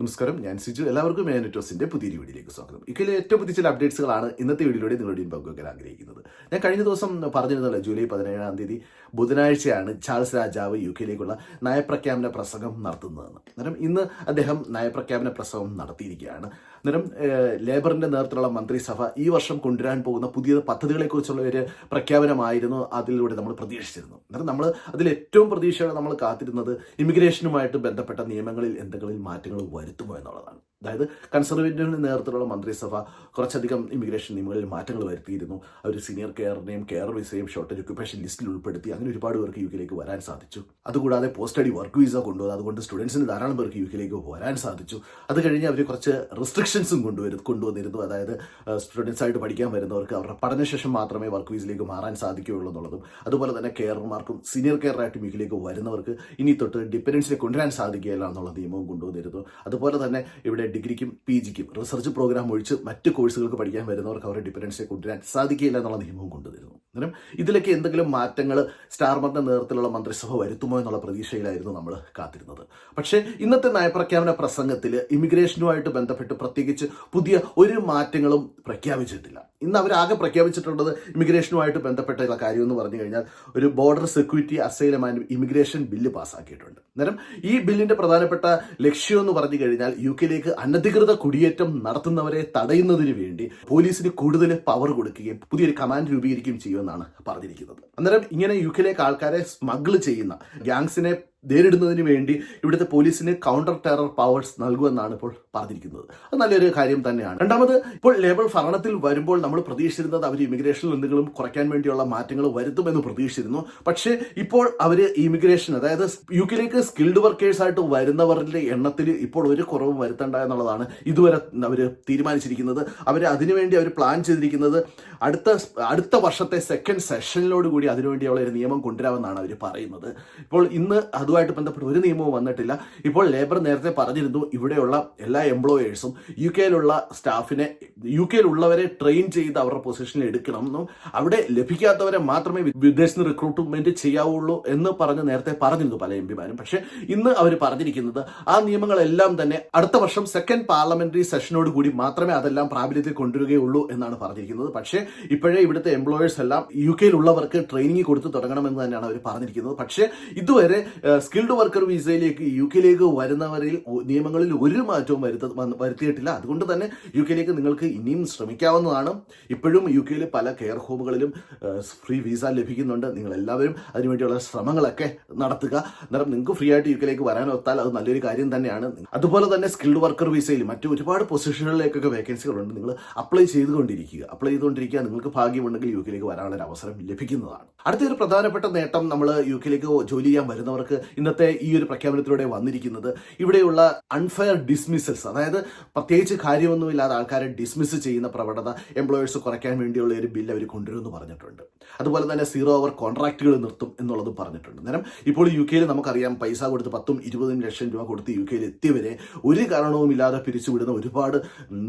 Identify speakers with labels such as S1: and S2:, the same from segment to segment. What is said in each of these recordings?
S1: നമസ്കാരം, ഞാൻ സിജു. എല്ലാവർക്കും നെറ്റോസിന്റെ പുതിയൊരു വീഡിയോയിലേക്ക് സ്വാഗതം. യുകെയിലെ ഏറ്റവും പുതിയ ചില അപ്ഡേറ്റ്സുകളാണ് ഇന്നത്തെ വീഡിയോയിലൂടെ നിങ്ങളുടെയും പങ്കുവയ്ക്കാൻ ആഗ്രഹിക്കുന്നത്. ഞാൻ കഴിഞ്ഞ ദിവസം പറഞ്ഞിരുന്നല്ലോ, ജൂലൈ 17-ാം തീയതി ബുധനാഴ്ചയാണ് ചാൾസ് രാജാവ് യുകെയിലേക്കുള്ള നയപ്രഖ്യാപന പ്രസംഗം നടത്തുന്നതെന്ന്. അന്നേരം ഇന്ന് അദ്ദേഹം നയപ്രഖ്യാപന പ്രസംഗം നടത്തിയിരിക്കുകയാണ്. അന്നേരം ലേബറിന്റെ നേതൃത്വത്തിലുള്ള മന്ത്രിസഭ ഈ വർഷം കൊണ്ടുവരാൻ പോകുന്ന പുതിയ പദ്ധതികളെക്കുറിച്ചുള്ള ഒരു പ്രഖ്യാപനമായിരുന്നു അതിലൂടെ നമ്മൾ പ്രതീക്ഷിച്ചിരുന്നു. അന്നേരം നമ്മൾ അതിൽ ഏറ്റവും പ്രതീക്ഷയോടെ നമ്മൾ കാത്തിരുന്നത് ഇമിഗ്രേഷനുമായിട്ട് ബന്ധപ്പെട്ട നിയമങ്ങളിൽ എന്തെങ്കിലും മാറ്റങ്ങൾ വരുത്തുമോ എന്നുള്ളതാണ്. അതായത് കൺസർവേറ്റീവിന്റെ നേതൃത്വത്തിലുള്ള മന്ത്രിസഭ കുറച്ചധികം ഇമിഗ്രേഷൻ നിയമങ്ങളിൽ മാറ്റങ്ങൾ വരുത്തിയിരുന്നു. അവർ സീനിയർ കെയറിനെയും കെയർ വിസയും ഷോർട്ടേജ് ഒക്യുപ്പേഷൻ ലിസ്റ്റിൽ ഉൾപ്പെടുത്തി. അങ്ങനെ ഒരുപാട് പേർക്ക് യുകെയിലേക്ക് വരാൻ സാധിച്ചു. അതുകൂടാതെ പോസ്റ്റ് സ്റ്റഡി വർക്ക് വിസ കൊണ്ടുവന്നു. അതുകൊണ്ട് സ്റ്റുഡൻസിന് ധാരാളം പേർക്ക് യുകെയിലേക്ക് വരാൻ സാധിച്ചു. അത് കഴിഞ്ഞ് അവർ കുറച്ച് റെസ്ട്രിക്ഷൻസും കൊണ്ടുവന്നിരുന്നു. അതായത് സ്റ്റുഡൻസ് ആയിട്ട് പഠിക്കാൻ വരുന്നവർക്ക് അവരുടെ പഠനശേഷം മാത്രമേ വർക്ക് വിസയിലേക്ക് മാറാൻ സാധിക്കുകയുള്ളൂ എന്നുള്ളതും, അതുപോലെ തന്നെ കെയർമാർക്കും സീനിയർ കെയറായിട്ടും യുകെയിലേക്ക് വരുന്നവർക്ക് ഇനി തൊട്ട് ഡിപ്പെൻഡൻസിനെ കൊണ്ടുവരാൻ സാധിക്കുകയില്ല എന്നുള്ള നിയമവും കൊണ്ടുവന്നിരുന്നു. അതുപോലെ തന്നെ ഇവിടെ ഡിഗ്രിക്കും PGക്കും റിസർച്ച് പ്രോഗ്രാം ഒഴിച്ച് മറ്റ് കോഴ്സുകൾക്ക് പഠിക്കാൻ വരുന്നവർക്ക് അവരുടെ ഡിപ്പെൻഡൻസിനെ കൊണ്ടുവരാൻ സാധിക്കില്ല എന്നുള്ള നിയമവും കൊണ്ടുവരുന്നു. അന്നേരം ഇതിലൊക്കെ എന്തെങ്കിലും മാറ്റങ്ങൾ സ്റ്റാർമറിന്റെ നേതൃത്വത്തിലുള്ള മന്ത്രിസഭ വരുത്തുമോ എന്നുള്ള പ്രതീക്ഷയിലായിരുന്നു നമ്മൾ കാത്തിരുന്നത്. പക്ഷേ ഇന്നത്തെ നയപ്രഖ്യാപന പ്രസംഗത്തിൽ ഇമിഗ്രേഷനുമായിട്ട് ബന്ധപ്പെട്ട് പ്രത്യേകിച്ച് പുതിയ ഒരു മാറ്റങ്ങളും പ്രഖ്യാപിച്ചിട്ടില്ല. ഇന്ന് അവരാകെ പ്രഖ്യാപിച്ചിട്ടുള്ളത് ഇമിഗ്രേഷനുമായിട്ട് ബന്ധപ്പെട്ടുള്ള കാര്യം എന്ന് പറഞ്ഞു കഴിഞ്ഞാൽ ഒരു border security asylum and immigration bill പാസ്സാക്കിയിട്ടുണ്ട്. അന്നേരം ഈ ബില്ലിന്റെ പ്രധാനപ്പെട്ട ലക്ഷ്യം എന്ന് പറഞ്ഞു കഴിഞ്ഞാൽ യുകെയിലേക്ക് അനധികൃത കുടിയേറ്റം നടത്തുന്നവരെ തടയുന്നതിന് വേണ്ടി പോലീസിന് കൂടുതൽ പവർ കൊടുക്കുകയും പുതിയൊരു കമാൻഡ് രൂപീകരിക്കുകയും ചെയ്യുമെന്നാണ് പറഞ്ഞിരിക്കുന്നത്. അന്നേരം ഇങ്ങനെ യുകെയിലേക്ക് ആൾക്കാരെ സ്മഗിൾ ചെയ്യുന്ന ഗ്യാങ്സിനെ നേരിടുന്നതിന് വേണ്ടി ഇവിടുത്തെ പോലീസിന് കൗണ്ടർ ടെറർ പവേഴ്സ് നൽകുമെന്നാണ് ഇപ്പോൾ പറഞ്ഞിരിക്കുന്നത്. അത് നല്ലൊരു കാര്യം തന്നെയാണ്. രണ്ടാമത്, ഇപ്പോൾ ലേബർ ഭരണത്തിൽ വരുമ്പോൾ നമ്മൾ പ്രതീക്ഷിച്ചിരുന്നത് അവർ ഇമിഗ്രേഷനിൽ എന്തെങ്കിലും കുറയ്ക്കാൻ വേണ്ടിയുള്ള മാറ്റങ്ങൾ വരുത്തുമെന്ന് പ്രതീക്ഷിച്ചിരുന്നു. പക്ഷേ ഇപ്പോൾ അവർ ഇമിഗ്രേഷൻ, അതായത് യുകെയിലേക്ക് സ്കിൽഡ് വർക്കേഴ്സ് ആയിട്ട് വരുന്നവരുടെ എണ്ണത്തിൽ ഇപ്പോൾ ഒരു കുറവും വരുത്തണ്ട എന്നുള്ളതാണ് ഇതുവരെ അവർ തീരുമാനിച്ചിരിക്കുന്നത്. അതിനുവേണ്ടി അവർ പ്ലാൻ ചെയ്തിരിക്കുന്നത് അടുത്ത വർഷത്തെ സെക്കൻഡ് സെഷനിലോട് കൂടി അതിനുവേണ്ടിയുള്ള ഒരു നിയമം കൊണ്ടുവരാമെന്നാണ് അവർ പറയുന്നത്. ഇപ്പോൾ ഇന്ന് അതുമായിട്ട് ബന്ധപ്പെട്ട് ഒരു നിയമവും വന്നിട്ടില്ല. ഇപ്പോൾ ലേബർ നേരത്തെ പറഞ്ഞിരുന്നു, ഇവിടെയുള്ള എല്ലാ എംപ്ലോയേഴ്സും യുകെയിലുള്ള സ്റ്റാഫിനെ, യുകെയിലുള്ളവരെ ട്രെയിൻ ചെയ്ത് അവരുടെ പൊസിഷനിൽ എടുക്കണമെന്നും അവിടെ ലഭിക്കാത്തവരെ മാത്രമേ വിദേശത്ത് റിക്രൂട്ട്മെന്റ് ചെയ്യാവുള്ളൂ എന്ന് നേരത്തെ പറഞ്ഞിരുന്നു പല എംപിമാരും. പക്ഷേ ഇന്ന് അവർ പറഞ്ഞിരിക്കുന്നത് ആ നിയമങ്ങളെല്ലാം തന്നെ അടുത്ത വർഷം സെക്കൻഡ് പാർലമെന്ററി സെഷനോട് കൂടി മാത്രമേ അതെല്ലാം പ്രാബല്യത്തിൽ കൊണ്ടുവരികയുള്ളൂ എന്നാണ് പറഞ്ഞിരിക്കുന്നത്. പക്ഷേ ഇപ്പോഴേ ഇവിടുത്തെ എംപ്ലോയേഴ്സ് എല്ലാം യുകെയിലുള്ളവർക്ക് ട്രെയിനിങ് കൊടുത്തു തുടങ്ങണമെന്ന് തന്നെയാണ് അവർ പറഞ്ഞിരിക്കുന്നത്. പക്ഷേ ഇതുവരെ സ്കിൽഡ് വർക്കർ വിസയിലേക്ക് യുകെയിലേക്ക് വരുന്നവരിൽ നിയമങ്ങളിൽ ഒരു മാറ്റവും വരുത്തിയിട്ടില്ല. അതുകൊണ്ട് തന്നെ യുകെയിലേക്ക് നിങ്ങൾക്ക് ഇനിയും ശ്രമിക്കാവുന്നതാണ്. ഇപ്പോഴും യുകെയിൽ പല കെയർ ഹോമുകളിലും ഫ്രീ വിസ ലഭിക്കുന്നുണ്ട്. നിങ്ങൾ എല്ലാവരും അതിനുവേണ്ടിയുള്ള ശ്രമങ്ങളൊക്കെ നടത്തുക. അന്നേരം നിങ്ങൾക്ക് ഫ്രീ ആയിട്ട് യുകെയിലേക്ക് വരാനൊത്താൽ അത് നല്ലൊരു കാര്യം തന്നെയാണ്. അതുപോലെ തന്നെ സ്കിൽഡ് വർക്കർ വിസയിൽ മറ്റു ഒരുപാട് പൊസിഷനുകളിലേക്കൊക്കെ വേക്കൻസികളുണ്ട്. നിങ്ങൾ അപ്ലൈ ചെയ്തുകൊണ്ടിരിക്കുക. നിങ്ങൾക്ക് ഭാഗ്യമുണ്ടെങ്കിൽ യുകെയിലേക്ക് വരാനുള്ള ഒരു അവസരം ലഭിക്കുന്നതാണ്. അടുത്തൊരു പ്രധാനപ്പെട്ട നേട്ടം നമ്മൾ യുകെയിലേക്ക് ജോലി ചെയ്യാൻ വരുന്നവർക്ക് ഇന്നത്തെ ഈ ഒരു പ്രഖ്യാപനത്തിലൂടെ വന്നിരിക്കുന്നത്, ഇവിടെയുള്ള അൺഫെയർ ഡിസ്മിസൽസ്, അതായത് പ്രത്യേകിച്ച് കാര്യമൊന്നുമില്ലാതെ ആൾക്കാരെ ഡിസ്മിസ് ചെയ്യുന്ന പ്രവണത എംപ്ലോയേഴ്സ് കുറയ്ക്കാൻ വേണ്ടിയുള്ള ഒരു ബില്ല് അവർ കൊണ്ടുവരുമെന്ന് പറഞ്ഞിട്ടുണ്ട്. അതുപോലെ തന്നെ 0 അവർ കോൺട്രാക്റ്റുകൾ നിർത്തും എന്നുള്ളതും പറഞ്ഞിട്ടുണ്ട്. അന്നേരം ഇപ്പോൾ യുകെയിൽ നമുക്കറിയാം, പൈസ കൊടുത്ത് 10-20 ലക്ഷം രൂപ കൊടുത്ത് യുകെയിൽ എത്തിയവരെ ഒരു കാരണവുമില്ലാതെ പിരിച്ചുവിടുന്ന ഒരുപാട്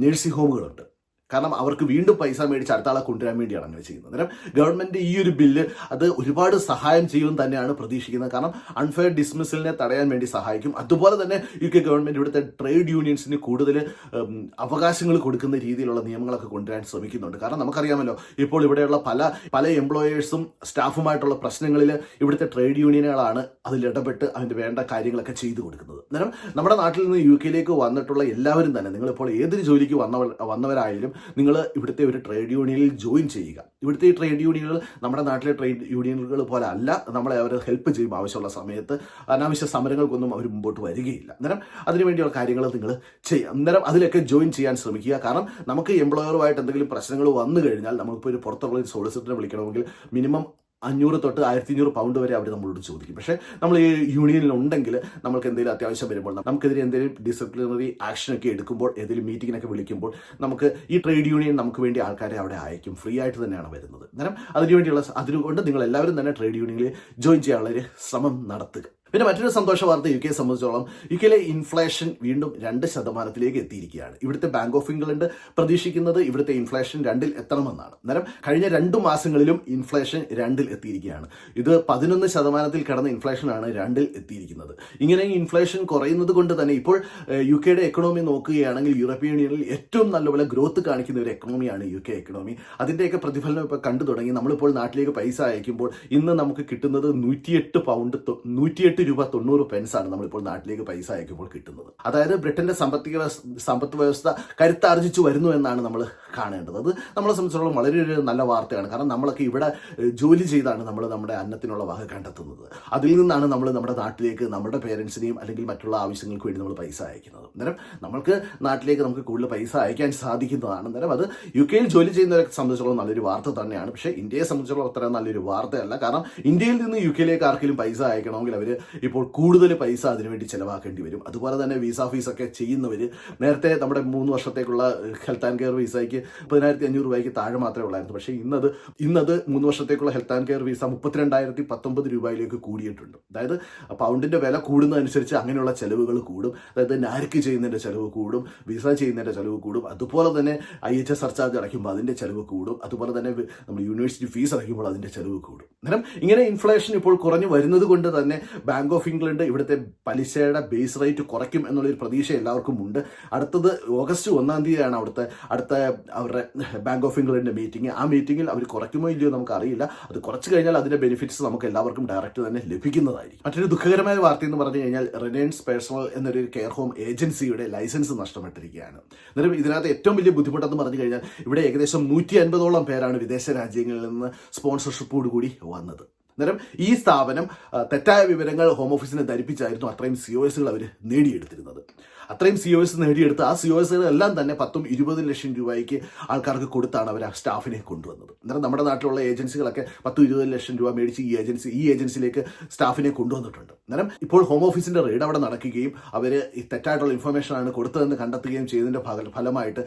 S1: നഴ്സിംഗ് ഹോമുകളുണ്ട്. കാരണം അവർക്ക് വീണ്ടും പൈസ മേടിച്ച് അടുത്ത ആളെ കൊണ്ടുവരാൻ വേണ്ടിയാണ് അങ്ങനെ ചെയ്യുന്നത്. അന്നേരം ഗവൺമെന്റ് ഈ ഒരു ബില്ല് അത് ഒരുപാട് സഹായം ചെയ്യുമെന്ന് തന്നെയാണ് പ്രതീക്ഷിക്കുന്നത്. കാരണം അൺഫെയർ ഡിസ്മിസലിനെ തടയാൻ വേണ്ടി സഹായിക്കും. അതുപോലെ തന്നെ യുകെ ഗവൺമെന്റ് ഇവിടുത്തെ ട്രേഡ് യൂണിയൻസിന് കൂടുതൽ അവകാശങ്ങൾ കൊടുക്കുന്ന രീതിയിലുള്ള നിയമങ്ങളൊക്കെ കൊണ്ടുവരാൻ ശ്രമിക്കുന്നുണ്ട്. കാരണം നമുക്കറിയാമല്ലോ, ഇപ്പോൾ ഇവിടെയുള്ള പല എംപ്ലോയേഴ്സും സ്റ്റാഫുമായിട്ടുള്ള പ്രശ്നങ്ങളിൽ ഇവിടുത്തെ ട്രേഡ് യൂണിയനുകളാണ് അതിൽ ഇടപെട്ട് അതിന്റെ വേണ്ട കാര്യങ്ങളൊക്കെ ചെയ്തു കൊടുക്കുന്നത്. അന്നേരം നമ്മുടെ നാട്ടിൽ നിന്ന് യുകെയിലേക്ക് വന്നിട്ടുള്ള എല്ലാവരും തന്നെ, നിങ്ങളിപ്പോൾ ഏതൊരു ജോലിക്ക് വന്നവരായാലും നിങ്ങൾ ഇവിടുത്തെ ഒരു ട്രേഡ് യൂണിയനിൽ ജോയിൻ ചെയ്യുക. ഇവിടുത്തെ ഈ ട്രേഡ് യൂണിയനുകൾ നമ്മുടെ നാട്ടിലെ ട്രേഡ് യൂണിയനുകൾ പോലെ അല്ല. നമ്മളെ അവർ ഹെൽപ്പ് ചെയ്യും ആവശ്യമുള്ള സമയത്ത്. അനാവശ്യ സമരങ്ങൾക്കൊന്നും അവർ മുമ്പോട്ട് വരികയില്ല. അന്നേരം അതിനുവേണ്ടിയുള്ള കാര്യങ്ങൾ നിങ്ങൾ ചെയ്യാം. അന്നേരം അതിലൊക്കെ ജോയിൻ ചെയ്യാൻ ശ്രമിക്കുക. കാരണം നമുക്ക് എംപ്ലോയറുമായിട്ട് എന്തെങ്കിലും പ്രശ്നങ്ങൾ വന്നു കഴിഞ്ഞാൽ നമുക്കിപ്പോൾ ഒരു പുറത്തുള്ള ഒരു സോളിസിറ്ററിനെ വിളിക്കണമെങ്കിൽ മിനിമം 500 തൊട്ട് 1500 പൗണ്ട് വരെ അവർ നമ്മളോട് ചോദിക്കും. പക്ഷേ നമ്മൾ ഈ യൂണിയനിൽ ഉണ്ടെങ്കിൽ നമുക്ക് എന്തെങ്കിലും അത്യാവശ്യം വരുമ്പോൾ, നമുക്കെതിരെ എന്തെങ്കിലും ഡിസിപ്ലിനറി ആക്ഷനൊക്കെ എടുക്കുമ്പോൾ, ഏതെങ്കിലും മീറ്റിങ്ങിനൊക്കെ വിളിക്കുമ്പോൾ നമുക്ക് ഈ ട്രേഡ് യൂണിയൻ നമുക്ക് വേണ്ടി ആൾക്കാരെ അവിടെ അയക്കും. ഫ്രീ ആയിട്ട് തന്നെയാണ് വരുന്നത്. അന്നേരം അതുകൊണ്ട് നിങ്ങൾ എല്ലാവരും തന്നെ ട്രേഡ് യൂണിയനിൽ ജോയിൻ ചെയ്യാനുള്ള ഒരു ശ്രമം നടത്തുക. പിന്നെ മറ്റൊരു സന്തോഷ വാർത്ത യു കെയെ സംബന്ധിച്ചോളം യു കെയിലെ ഇൻഫ്ലേഷൻ വീണ്ടും 2% എത്തിയിരിക്കുകയാണ്. ഇവിടുത്തെ ബാങ്ക് ഓഫ് ഇംഗ്ലണ്ട് പ്രതീക്ഷിക്കുന്നത് ഇവിടുത്തെ ഇൻഫ്ലേഷൻ 2 എത്തണമെന്നാണ്. അന്നേരം കഴിഞ്ഞ 2 മാസങ്ങളിലും ഇൻഫ്ലേഷൻ 2 എത്തിയിരിക്കുകയാണ്. ഇത് 11% കിടന്ന ഇൻഫ്ലേഷനാണ് 2 എത്തിയിരിക്കുന്നത്. ഇങ്ങനെ ഇൻഫ്ലേഷൻ കുറയുന്നത് കൊണ്ട് തന്നെ ഇപ്പോൾ യു കെയുടെ എക്കണോമി നോക്കുകയാണെങ്കിൽ യൂറോപ്യൻ യൂണിയനിൽ ഏറ്റവും നല്ലപോലെ ഗ്രോത്ത് കാണിക്കുന്ന ഒരു എക്കണോമിയാണ് യു കെ എക്കണോമി. അതിൻ്റെയൊക്കെ പ്രതിഫലനം ഇപ്പോൾ കണ്ടു തുടങ്ങി. നമ്മളിപ്പോൾ നാട്ടിലേക്ക് പൈസ അയക്കുമ്പോൾ ഇന്ന് നമുക്ക് കിട്ടുന്നത് 108 രൂപ 90 പെൻസാണ് നമ്മളിപ്പോൾ നാട്ടിലേക്ക് പൈസ അയക്കുമ്പോൾ കിട്ടുന്നത്. അതായത് ബ്രിട്ടന്റെ സമ്പത്ത് വ്യവസ്ഥ കരുത്താർജിച്ചു വരുന്നു എന്നാണ് നമ്മൾ കാണേണ്ടത്. അത് നമ്മളെ സംബന്ധിച്ചിടത്തോളം വളരെ ഒരു നല്ല വാർത്തയാണ്. കാരണം നമ്മളൊക്കെ ഇവിടെ ജോലി ചെയ്താണ് നമ്മൾ നമ്മുടെ അന്നത്തിനുള്ള വക കണ്ടെത്തുന്നത്. അതിൽ നിന്നാണ് നമ്മൾ നമ്മുടെ നാട്ടിലേക്ക് നമ്മുടെ പേരൻസിനെയും അല്ലെങ്കിൽ മറ്റുള്ള ആവശ്യങ്ങൾക്ക് വേണ്ടി നമ്മൾ പൈസ അയക്കുന്നത്. അന്നേരം നമ്മൾക്ക് നാട്ടിലേക്ക് നമുക്ക് കൂടുതൽ പൈസ അയക്കാൻ സാധിക്കുന്നതാണ്. അന്നേരം അത് യു കെയിൽ ജോലി ചെയ്യുന്നവരെ സംബന്ധിച്ചിടത്തോളം നല്ലൊരു വാർത്ത തന്നെയാണ്. പക്ഷേ ഇന്ത്യയെ സംബന്ധിച്ചിടത്തോളം അത്ര നല്ലൊരു വാർത്തയല്ല. കാരണം ഇന്ത്യയിൽ നിന്ന് യു കെയിലേക്ക് ആർക്കെങ്കിലും പൈസ അയക്കണമെങ്കിൽ അവർ ഇപ്പോൾ കൂടുതൽ പൈസ അതിനുവേണ്ടി ചിലവാക്കേണ്ടി വരും. അതുപോലെ തന്നെ വിസ ഫീസൊക്കെ ചെയ്യുന്നവർ നേരത്തെ നമ്മുടെ 3 വർഷത്തേക്കുള്ള ഹെൽത്ത് ആൻഡ് കെയർ വിസയ്ക്ക് 10,500 രൂപയ്ക്ക് താഴെ മാത്രമേ ഉള്ളായിരുന്നു. പക്ഷേ ഇന്നത് 3 വർഷത്തേക്കുള്ള ഹെൽത്ത് ആൻഡ് കെയർ വിസ 32,019 രൂപയിലേക്ക് കൂടിയിട്ടുണ്ട്. അതായത് പൗണ്ടിന്റെ വില കൂടുന്നതനുസരിച്ച് അങ്ങനെയുള്ള ചെലവുകൾ കൂടും. അതായത് നാരിക്ക് ചെയ്യുന്നതിന്റെ ചെലവ് കൂടും, വിസ ചെയ്യുന്നതിന്റെ ചെലവ് കൂടും. അതുപോലെ തന്നെ IHS സർചാർജ് അടയ്ക്കുമ്പോൾ അതിന്റെ ചെലവ് കൂടും. അതുപോലെ തന്നെ നമ്മൾ യൂണിവേഴ്സിറ്റി ഫീസ് അടയ്ക്കുമ്പോൾ അതിന്റെ ചെലവ് കൂടും. അന്നേരം ഇങ്ങനെ ഇൻഫ്ലേഷൻ ഇപ്പോൾ കുറഞ്ഞു വരുന്നത് കൊണ്ട് തന്നെ ബാങ്ക് ഓഫ് ഇംഗ്ലണ്ട് ഇവിടുത്തെ പലിശയുടെ ബേസ് റേറ്റ് കുറയ്ക്കും എന്നുള്ളൊരു പ്രതീക്ഷ എല്ലാവർക്കും ഉണ്ട്. അടുത്തത് ഓഗസ്റ്റ് 1 തീയതിയാണ് അടുത്ത അവരുടെ ബാങ്ക് ഓഫ് ഇംഗ്ലണ്ടിന്റെ മീറ്റിംഗ്. ആ മീറ്റിംഗിൽ അവർ കുറയ്ക്കുമോ ഇല്ലയോ നമുക്ക് അറിയില്ല. അത് കുറച്ച് കഴിഞ്ഞാൽ അതിന്റെ ബെനിഫിറ്റ്സ് നമുക്ക് എല്ലാവർക്കും ഡയറക്റ്റ് തന്നെ ലഭിക്കുന്നതായിരിക്കും. മറ്റൊരു ദുഃഖകരമായ വാർത്ത എന്ന് പറഞ്ഞു കഴിഞ്ഞാൽ റിലയൻസ് പേഴ്സണൽ എന്നൊരു കെയർ ഹോം ഏജൻസിയുടെ ലൈസൻസ് നഷ്ടപ്പെട്ടിരിക്കുകയാണ്. അന്നേരം ഇതിനകത്ത് ഏറ്റവും വലിയ ബുദ്ധിമുട്ടെന്ന് പറഞ്ഞു കഴിഞ്ഞാൽ ഇവിടെ ഏകദേശം 150ഓളം പേരാണ് വിദേശ രാജ്യങ്ങളിൽ നിന്ന് സ്പോൺസർഷിപ്പോട് കൂടി വന്നത്. അന്നേരം ഈ സ്ഥാപനം തെറ്റായ വിവരങ്ങൾ ഹോം ഓഫീസിനെ ധരിപ്പിച്ചായിരുന്നു അത്രയും COSകൾ അവർ നേടിയെടുത്തിരുന്നത്. അത്രയും COS നേടിയെടുത്ത് ആ COSകളെല്ലാം തന്നെ 10-20 ലക്ഷം രൂപയ്ക്ക് ആൾക്കാർക്ക് കൊടുത്താണ് അവർ ആ സ്റ്റാഫിനെ കൊണ്ടുവന്നത്. അന്നേരം നമ്മുടെ നാട്ടിലുള്ള ഏജൻസികളൊക്കെ 10-20 ലക്ഷം രൂപ മേടിച്ച് ഈ ഏജൻസിയിലേക്ക് സ്റ്റാഫിനെ കൊണ്ടുവന്നിട്ടുണ്ട്. അന്നേരം ഇപ്പോൾ ഹോം ഓഫീസിന്റെ റെയ്ഡ് അവിടെ നടക്കുകയും അവർ ഈ തെറ്റായിട്ടുള്ള ഇൻഫർമേഷനാണ് കൊടുത്തതെന്ന് കണ്ടെത്തുകയും ചെയ്തതിന്റെ ഫലമായിട്ട്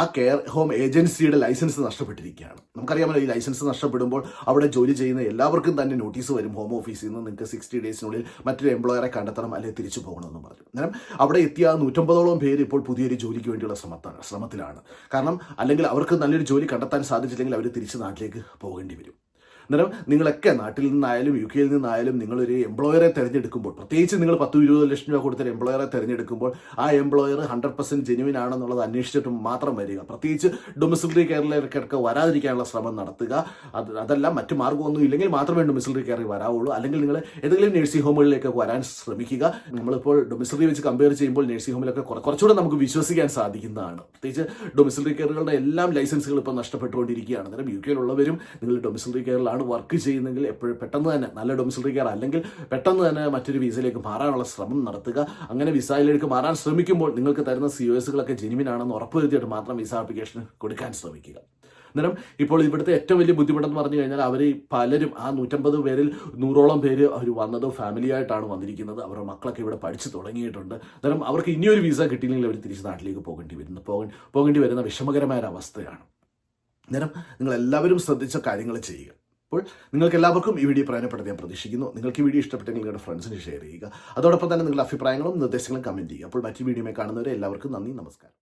S1: ആ കെയർ ഹോം ഏജൻസിയുടെ ലൈസൻസ് നഷ്ടപ്പെട്ടിരിക്കുകയാണ്. നമുക്കറിയാമല്ലോ, ഈ ലൈസൻസ് നഷ്ടപ്പെടുമ്പോൾ അവിടെ ജോലി ചെയ്യുന്ന എല്ലാവർക്കും തന്നെ നോട്ടീസ് വരും ഹോം ഓഫീസിൽ നിന്ന്. നിങ്ങൾക്ക് 60 ഡേയ്സിനുള്ളിൽ മറ്റൊരു എംപ്ലോയറെ കണ്ടെത്തണം, അല്ലെങ്കിൽ തിരിച്ചു പോകണമെന്ന് പറഞ്ഞു. അന്നേരം അവിടെ എത്തിയ 150ഓളം പേര് ഇപ്പോൾ പുതിയൊരു ജോലിക്ക് വേണ്ടിയുള്ള ശ്രമത്തിലാണ്. കാരണം അല്ലെങ്കിൽ അവർക്ക് നല്ലൊരു ജോലി കണ്ടെത്താൻ സാധിച്ചില്ലെങ്കിൽ അവർ തിരിച്ച് നാട്ടിലേക്ക് പോകേണ്ടി വരും. അന്നേരം നിങ്ങളൊക്കെ നാട്ടിൽ നിന്നായാലും യു കെയിൽ നിന്നായാലും നിങ്ങളൊരു എംപ്ലോയറെ തിരഞ്ഞെടുക്കുമ്പോൾ, പ്രത്യേകിച്ച് നിങ്ങൾ 10-20 ലക്ഷം രൂപ കൊടുത്തൊരു എംപ്ലോയറെ തിരഞ്ഞെടുക്കുമ്പോൾ ആ എംപ്ലോയർ 100% ജെന്യുവിൻ ആണെന്നുള്ളത് അന്വേഷിച്ചിട്ട് മാത്രം വരിക. പ്രത്യേകിച്ച് ഡൊമിസിലറി കെയറിലേക്കൊക്കെ വരാതിരിക്കാനുള്ള ശ്രമം നടത്തുക. അതല്ല മറ്റു മാർഗ്ഗമൊന്നും ഇല്ലെങ്കിൽ മാത്രമേ ഡൊമിസിലറി കെയറിൽ വരാവുള്ളൂ. അല്ലെങ്കിൽ നിങ്ങൾ ഏതെങ്കിലും നഴ്സിംഗ് ഹോമുകളിലേക്ക് വരാൻ ശ്രമിക്കുക. നമ്മളിപ്പോൾ ഡൊമിസിലറി വെച്ച് കമ്പയർ ചെയ്യുമ്പോൾ നഴ്സിംഗ് ഹോമിലൊക്കെ കുറച്ചുകൂടെ നമുക്ക് വിശ്വസിക്കാൻ സാധിക്കുന്നതാണ്. പ്രത്യേകിച്ച് ഡൊമിസിലറി കെയറുകളുടെ എല്ലാം ലൈസൻസുകൾ ഇപ്പോൾ നഷ്ടപ്പെട്ടുകൊണ്ടിരിക്കുകയാണ്. അന്നേരം യു കെയിലുള്ളവരും നിങ്ങൾ ഡൊമിസിലറി കെയറിലാണ് വർക്ക് ചെയ്യുന്നെങ്കിൽ എപ്പോഴും പെട്ടെന്ന് തന്നെ നല്ല ഡൊമിസിലറി കെയർ അല്ലെങ്കിൽ പെട്ടെന്ന് തന്നെ മറ്റൊരു വിസയിലേക്ക് മാറാനുള്ള ശ്രമം നടത്തുക. അങ്ങനെ വിസയിലേക്ക് മാറാൻ ശ്രമിക്കുമ്പോൾ നിങ്ങൾക്ക് തരുന്ന COSകളൊക്കെ ജെന്യുവിൻ ആണെന്ന് ഉറപ്പുവരുത്തിയിട്ട് മാത്രം വിസ ആപ്ലിക്കേഷൻ കൊടുക്കാൻ ശ്രമിക്കുക. അന്നേരം ഇപ്പോൾ ഇവിടുത്തെ ഏറ്റവും വലിയ ബുദ്ധിമുട്ടെന്ന് പറഞ്ഞു കഴിഞ്ഞാൽ അവർ പലരും ആ 150 പേരിൽ 100ഓളം പേര് അവർ വന്നത് ഫാമിലി ആയിട്ടാണ് വന്നിരിക്കുന്നത്. അവരുടെ മക്കളൊക്കെ ഇവിടെ പഠിച്ചു തുടങ്ങിയിട്ടുണ്ട്. അന്നേരം അവർക്ക് ഇനിയൊരു വിസ കിട്ടിയില്ലെങ്കിൽ അവർ തിരിച്ച് നാട്ടിലേക്ക് പോകേണ്ടി വരുന്ന വിഷമകരമായ ഒരു അവസ്ഥയാണ്. അന്നേരം നിങ്ങളെല്ലാവരും ശ്രദ്ധിച്ച കാര്യങ്ങൾ ചെയ്യുക. അപ്പോൾ നിങ്ങൾക്ക് എല്ലാവർക്കും ഈ വീഡിയോ പ്രയോജനപ്പെടുത്തി ഞാൻ പ്രതീക്ഷിക്കുന്നു. നിങ്ങൾക്ക് ഈ വീഡിയോ ഇഷ്ടപ്പെട്ടെങ്കിൽ നിങ്ങളുടെ ഫ്രണ്ട്സിന് ഷെയർ ചെയ്യുക. അതോടൊപ്പം തന്നെ നിങ്ങളുടെ അഭിപ്രായങ്ങളും നിർദ്ദേശങ്ങളും കമൻറ്റ് ചെയ്യുക. അപ്പോൾ മറ്റു വീഡിയോയിൽ കാണുന്നവരെ എല്ലാവർക്കും നന്ദി, നമസ്കാരം.